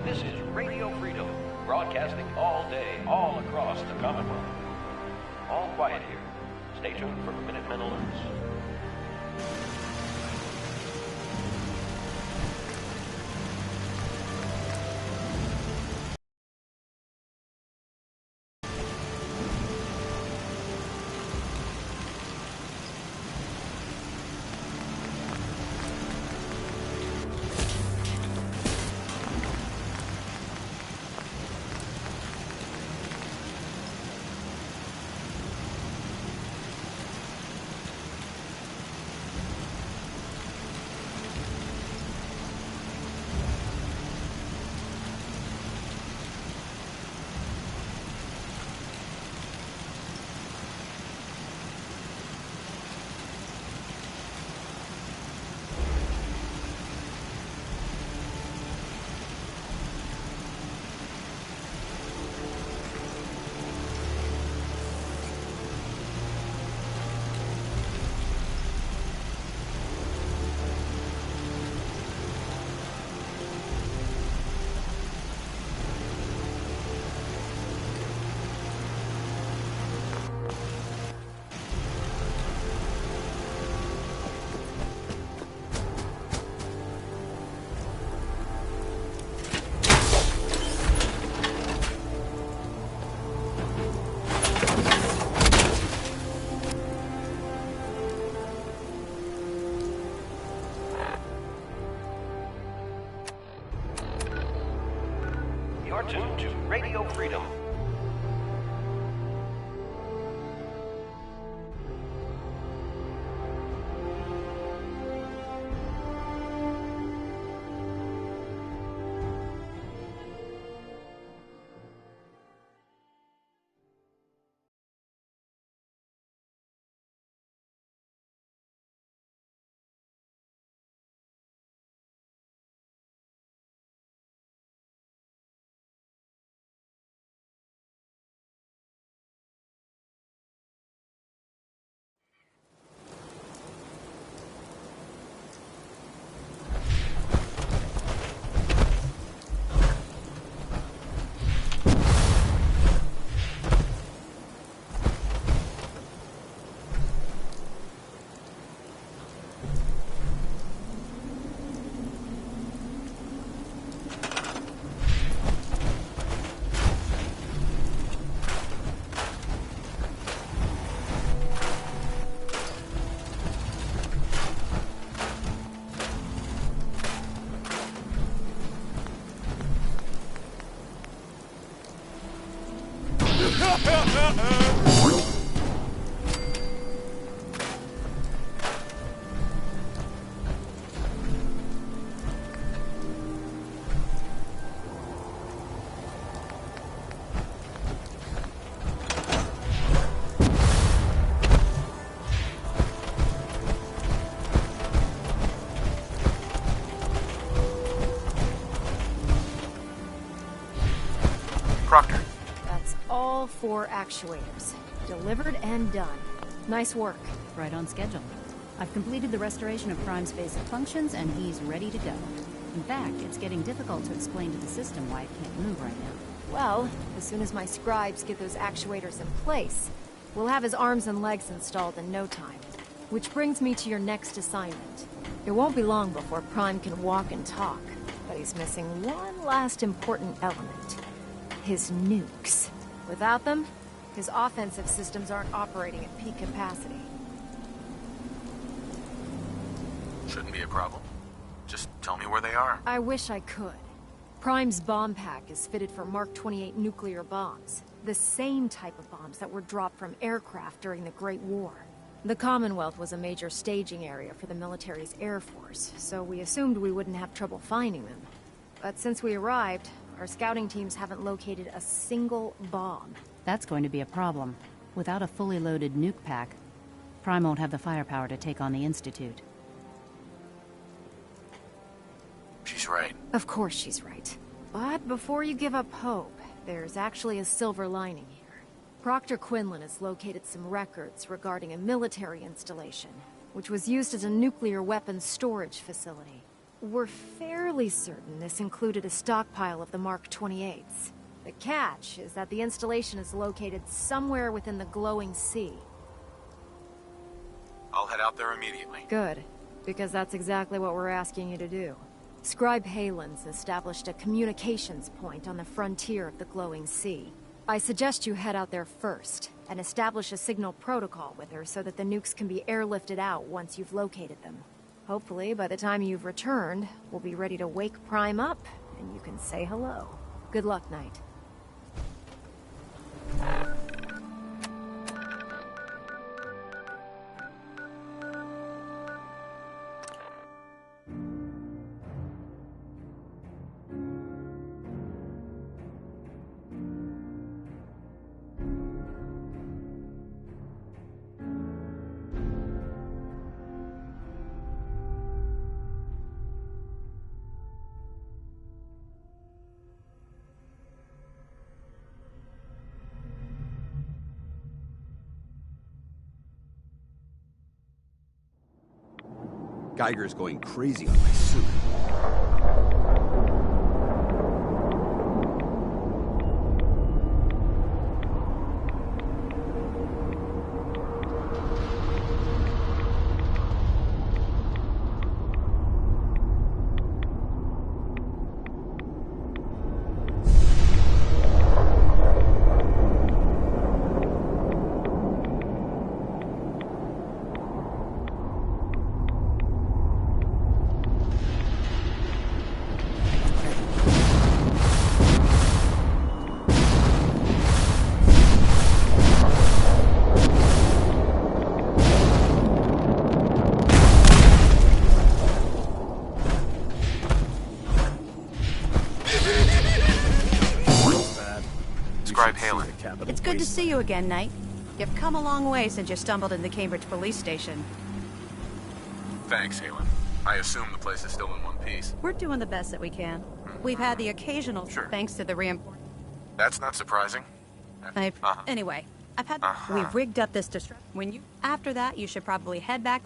This is Radio Freedom, broadcasting all day, all across the Commonwealth. All quiet here. Stay tuned for Minutemen alerts. You're tuned to Radio Freedom. Proctor. That's all 4 actuators. Delivered and done. Nice work. Right on schedule. I've completed the restoration of Prime's basic functions, and he's ready to go. In fact, it's getting difficult to explain to the system why it can't move right now. Well, as soon as my scribes get those actuators in place, we'll have his arms and legs installed in no time. Which brings me to your next assignment. It won't be long before Prime can walk and talk, but he's missing one last important element. His nukes. Without them, his offensive systems aren't operating at peak capacity. Shouldn't be a problem. Just tell me where they are. I wish I could. Prime's bomb pack is fitted for Mark 28 nuclear bombs, the same type of bombs that were dropped from aircraft during the Great War. The Commonwealth was a major staging area for the military's Air Force, so we assumed we wouldn't have trouble finding them. But since we arrived, our scouting teams haven't located a single bomb. That's going to be a problem. Without a fully loaded nuke pack, Prime won't have the firepower to take on the Institute. She's right. Of course she's right. But before you give up hope, there's actually a silver lining here. Proctor Quinlan has located some records regarding a military installation, which was used as a nuclear weapons storage facility. We're fairly certain this included a stockpile of the Mark 28s. The catch is that the installation is located somewhere within the glowing sea. I'll head out there immediately. Good, because that's exactly what we're asking you to do. Scribe Halen's established a communications point on the frontier of the glowing sea. I suggest you head out there first, and establish a signal protocol with her so that the nukes can be airlifted out once you've located them. Hopefully, by the time you've returned, we'll be ready to wake Prime up, and you can say hello. Good luck, Knight. Geiger's going crazy on my suit. It's good to see you again, Knight. You've come a long way since you stumbled in the Cambridge police station. Thanks, Halen. I assume the place is still in one piece. We're doing the best that we can. We've had the occasional thanks to the reinforcements. That's not surprising. Anyway, I've had we've rigged up this distraction. After that, you should probably head back.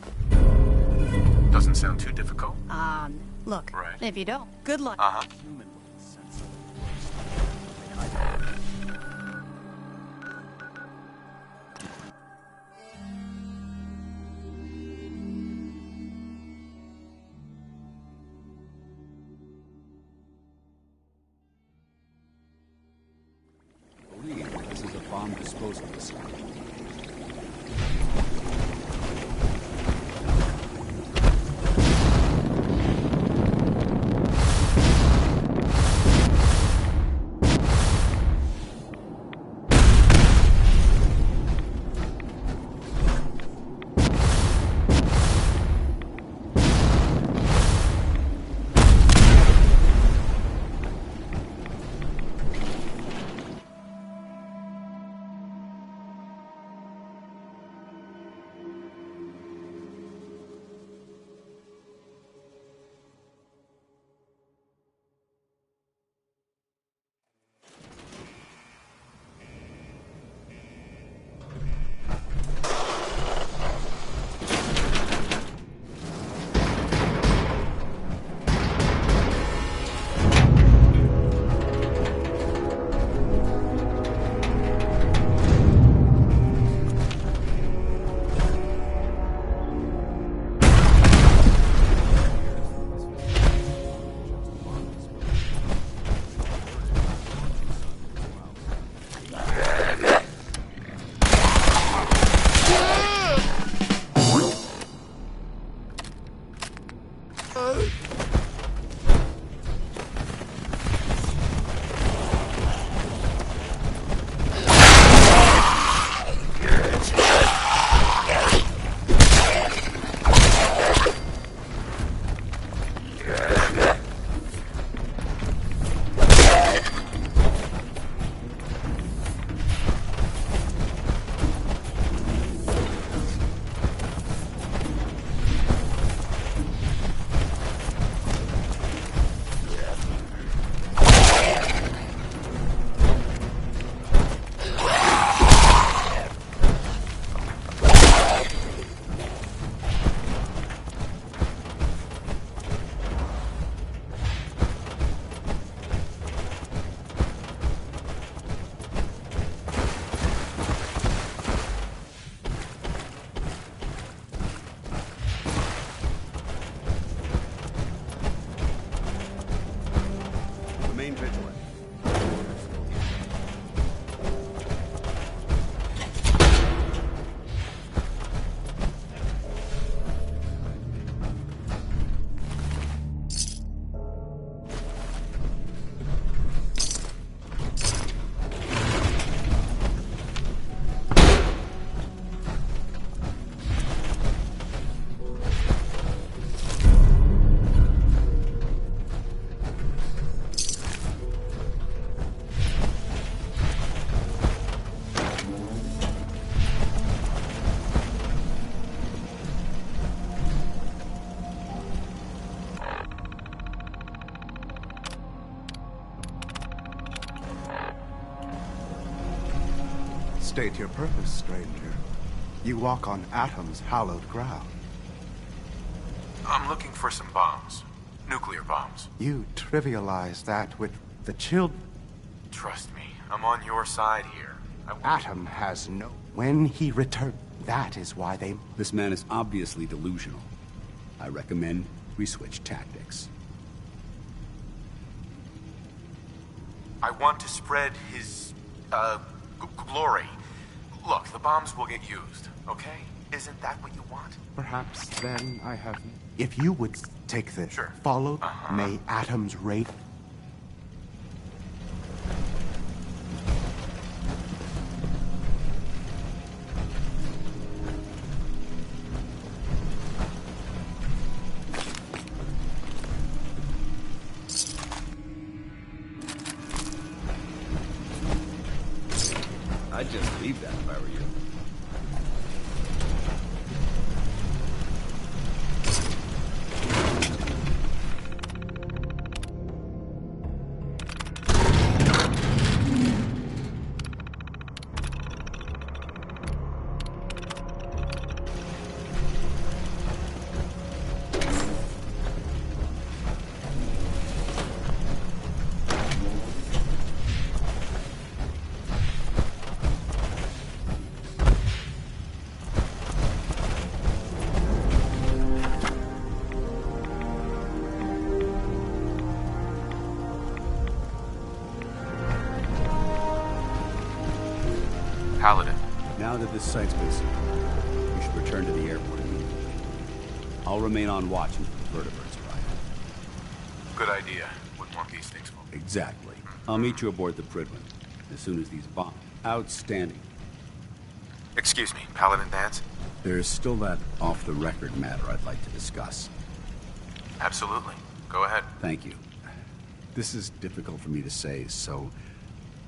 Doesn't sound too difficult. Look, if you don't, good luck. This is a bomb disposal facility. State your purpose, stranger. You walk on Atom's hallowed ground. I'm looking for some bombs. Nuclear bombs. You trivialize that with the children. Trust me, I'm on your side here. Atom has no... When he returns, that is why they... This man is obviously delusional. I recommend we switch tactics. I want to spread his, glory. Look, the bombs will get used, okay? Isn't that what you want? Perhaps then I have... If you would take this, follow, may Atom's rate... I'd just leave that if I were you. Paladin. Now that this site's been secured, we should return to the airport immediately. I'll remain on watch until the vertebrates arrive. Good idea. Wouldn't want these things falling. Exactly. I'll meet you aboard the Prydwen as soon as these bombs... Outstanding. Excuse me, Paladin Danse? There's still that off-the-record matter I'd like to discuss. Absolutely. Go ahead. Thank you. This is difficult for me to say, so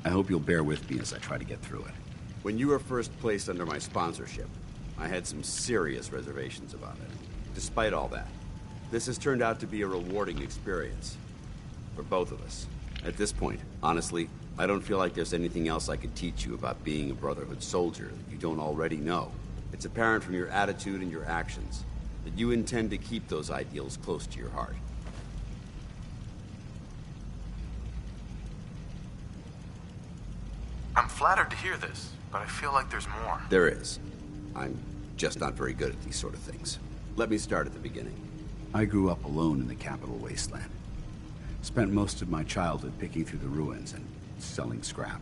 I hope you'll bear with me as I try to get through it. When you were first placed under my sponsorship, I had some serious reservations about it. Despite all that, this has turned out to be a rewarding experience. For both of us. At this point, honestly, I don't feel like there's anything else I could teach you about being a Brotherhood soldier that you don't already know. It's apparent from your attitude and your actions that you intend to keep those ideals close to your heart. I'm flattered to hear this, but I feel like there's more. There is. I'm just not very good at these sort of things. Let me start at the beginning. I grew up alone in the capital wasteland. Spent most of my childhood picking through the ruins and selling scrap.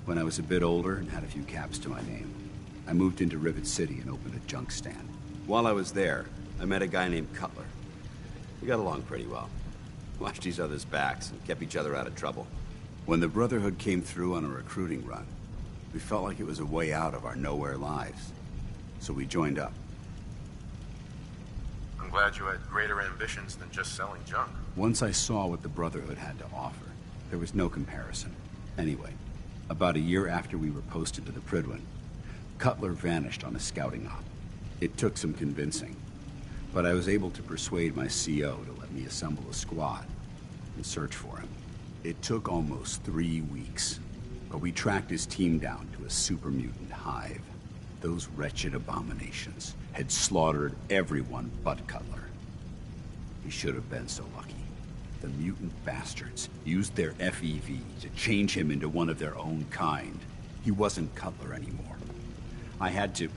When I was a bit older and had a few caps to my name, I moved into Rivet City and opened a junk stand. While I was there, I met a guy named Cutler. We got along pretty well. Watched each other's backs and kept each other out of trouble. When the Brotherhood came through on a recruiting run, we felt like it was a way out of our nowhere lives. So we joined up. I'm glad you had greater ambitions than just selling junk. Once I saw what the Brotherhood had to offer, there was no comparison. Anyway, about a year after we were posted to the Prydwen, Cutler vanished on a scouting op. It took some convincing, but I was able to persuade my CO to let me assemble a squad and search for him. It took almost 3 weeks, but we tracked his team down to a super mutant hive. Those wretched abominations had slaughtered everyone but Cutler. He should have been so lucky. The mutant bastards used their FEV to change him into one of their own kind. He wasn't Cutler anymore. I had to...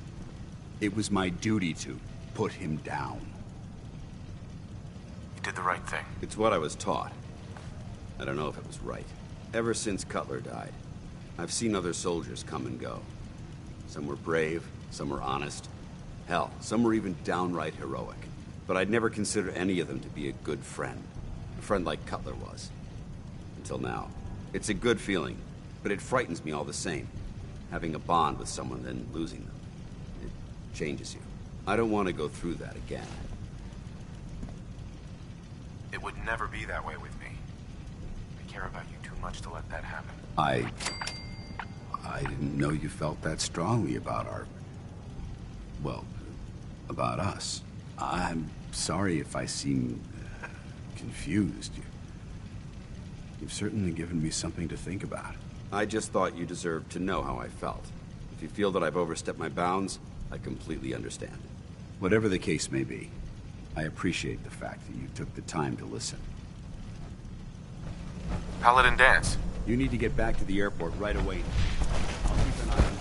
It was my duty to put him down. You did the right thing. It's what I was taught. I don't know if it was right. Ever since Cutler died, I've seen other soldiers come and go. Some were brave, some were honest. Hell, some were even downright heroic. But I'd never considered any of them to be a good friend. A friend like Cutler was. Until now. It's a good feeling, but it frightens me all the same. Having a bond with someone, then losing them. It changes you. I don't want to go through that again. It would never be that way with me. I care about you too much to let that happen. I didn't know you felt that strongly about our... well, about us. I'm sorry if I seem confused. You've certainly given me something to think about. I just thought you deserved to know how I felt. If If you feel that I've overstepped my bounds, I completely understand. Whatever the case may be, I appreciate the fact that you took the time to listen. Paladin Danse. You need to get back to the airport right away. I'll keep an eye on